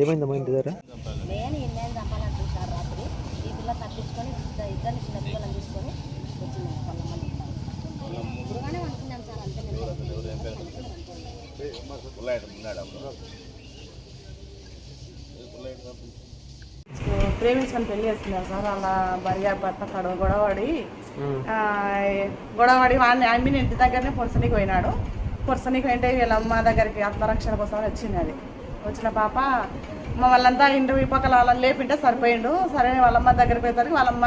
ఏమైందమ్మా ఇంటి దగ్గర? నేను ఇన్నేళ్ళు చంపాలనుకుంటున్నారు రాత్రి. ఈ పిల్ల తప్పించుకొని ఇద్దరిని చిన్న పిల్లలను తీసుకొని వచ్చింది ఇప్పుడుగానే అనుకున్నాం సార్. అంతే ప్రేమించుకొని పెళ్లి చేసుకున్నారు సార్. అలా భార్య భర్త గొడవడి వాడిని అమ్మిని ఇంటి దగ్గరనే పొరసనికి పోయినాడు. పొరసనికి పోయింటే వీళ్ళమ్మ దగ్గరికి ఆత్మరక్షణ కోసం వచ్చింది. అది వచ్చిన పాప వాళ్ళంతా ఇంటి విపక్కల వాళ్ళని లేపింటే సరిపోయిండు. సరే వాళ్ళమ్మ దగ్గరికి పోయేసరికి వాళ్ళమ్మ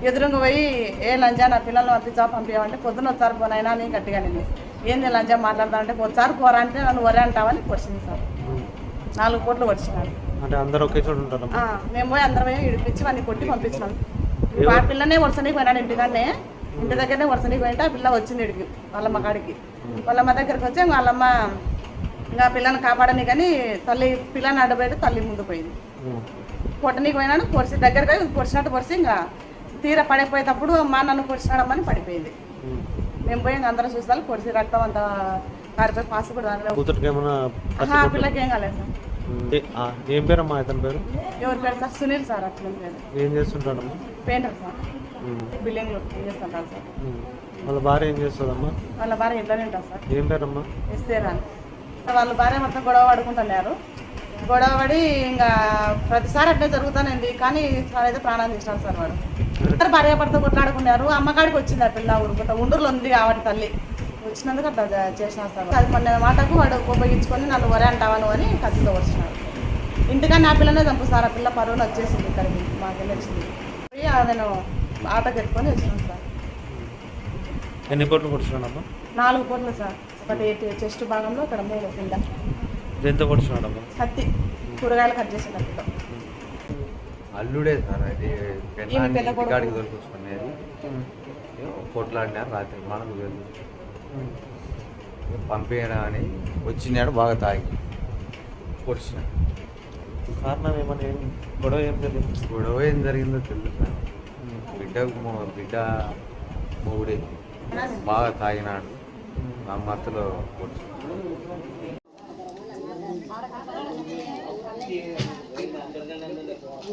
ఎదురుగా పోయి ఏ లంజా నా పిల్లల్ని పంపించామంటే పొద్దున్న వచ్చారు పోనైనా నేను గట్టిగా నేను ఏంది లంజా మాట్లాడతానంటే వచ్చారు పోరా అంటే నన్ను వరే అంటావని వచ్చింది సార్. 4 కోట్లు వచ్చినాడు. అంటే అందరూ ఒకే చోట ఉంటారు? మేము పోయి అందరం ఇడిపించి వాడిని కొట్టి పంపించినాం. ఆ పిల్లనే వరుసనికి పోయినాడు. ఇంటి దగ్గరనే వరుసనికి పోయింటే ఆ పిల్ల వచ్చింది ఇడికి వాళ్ళమ్మ కాడికి. వాళ్ళమ్మ దగ్గరికి వచ్చి వాళ్ళమ్మ ఇంకా పిల్లని కాపాడని కానీ తల్లి పిల్లని అడ్డబెట్టి తల్లి ముందు పోయింది. కొట్టనీకి పోయినాడు. పొడిచి దగ్గరికి పొడిచినట్టు పొడిచి ఇంకా తీర పడిపోయేటప్పుడు మా నన్ను పొడిచినాడమ్మని పడిపోయింది. మేము పోయి అందరం చూస్తాం పొడిచి రక్తం అంతా కారిపోయి పాస్ కూడా పిల్లకి ఏం కాలేదు సార్. ఏం పేరమ్మా ఇతని పేరు? ఎవరి పేరు సార్? సునీల్ సార్. అట్లా పేరు. ఏం చేస్తుంటాడమ్మా? Painter sir. బిల్డింగ్లో ఏం చేస్తుంటారు సార్. వాళ్ళ భార్య ఏం చేస్తుందమ్మా? వాళ్ళ భార్య ఇంట్లోనే ఉంటారు సార్. ఏం పేరమ్మా? ఇస్తేరాని. వాళ్ళ భార్య మొత్తం గొడవ పడుకుంటున్నారు. గొడవ పడి ఇంకా ప్రతిసారి అట్లే జరుగుతానండి. కానీ అయితే ప్రాణాలు తీసినారు సార్. వాడు ఇద్దరు భార్య భర్త కొట్లాడుకున్నారు. అమ్మకాడికి వచ్చింది ఆ పిల్ల. ఉండూరులో ఉంది కాబట్టి తల్లి వచ్చినందుకు అట్లా చేసినారు సార్. అది మొన్న మాటకు వాడు ఉపయోగించుకొని నన్ను వరే అంటావాను అని కత్తితో వచ్చినాడు. ఇంటికన్నా ఆ పిల్లనే చంపుస్తారు. ఆ పిల్ల పరువును వచ్చేసింది ఇక్కడికి మాకు వచ్చింది. పోయి నేను ఆటోకి ఎత్తుకొని వచ్చినాను సార్. ఎన్ని కోట్లు కొడుతున్నాడమ్మా? 4 కోట్లు సార్. ఒకటి చెస్ట్ భాగంలో ఇక్కడ 3 కింద. ఎంత కొడుతున్నాడమ్మా? కత్తి కూరగాయలు కట్ చేసిన కత్తితో. అల్లుడే సార్. అది కాడికి దొరికొచ్చుకునేది. కొట్లాడినారు రాత్రి మనం పంపేయడం అని వచ్చినాడు. బాగా తాగి పొడిచినాడు. కారణం ఏమని? గొడవ ఏం తెలియదు. గొడవ ఏం జరిగిందో తెలియదు సార్. బిడ్డ మొగుడే బాగా తాగినాడు. ఆ మత్తులో పొడిచినాడు.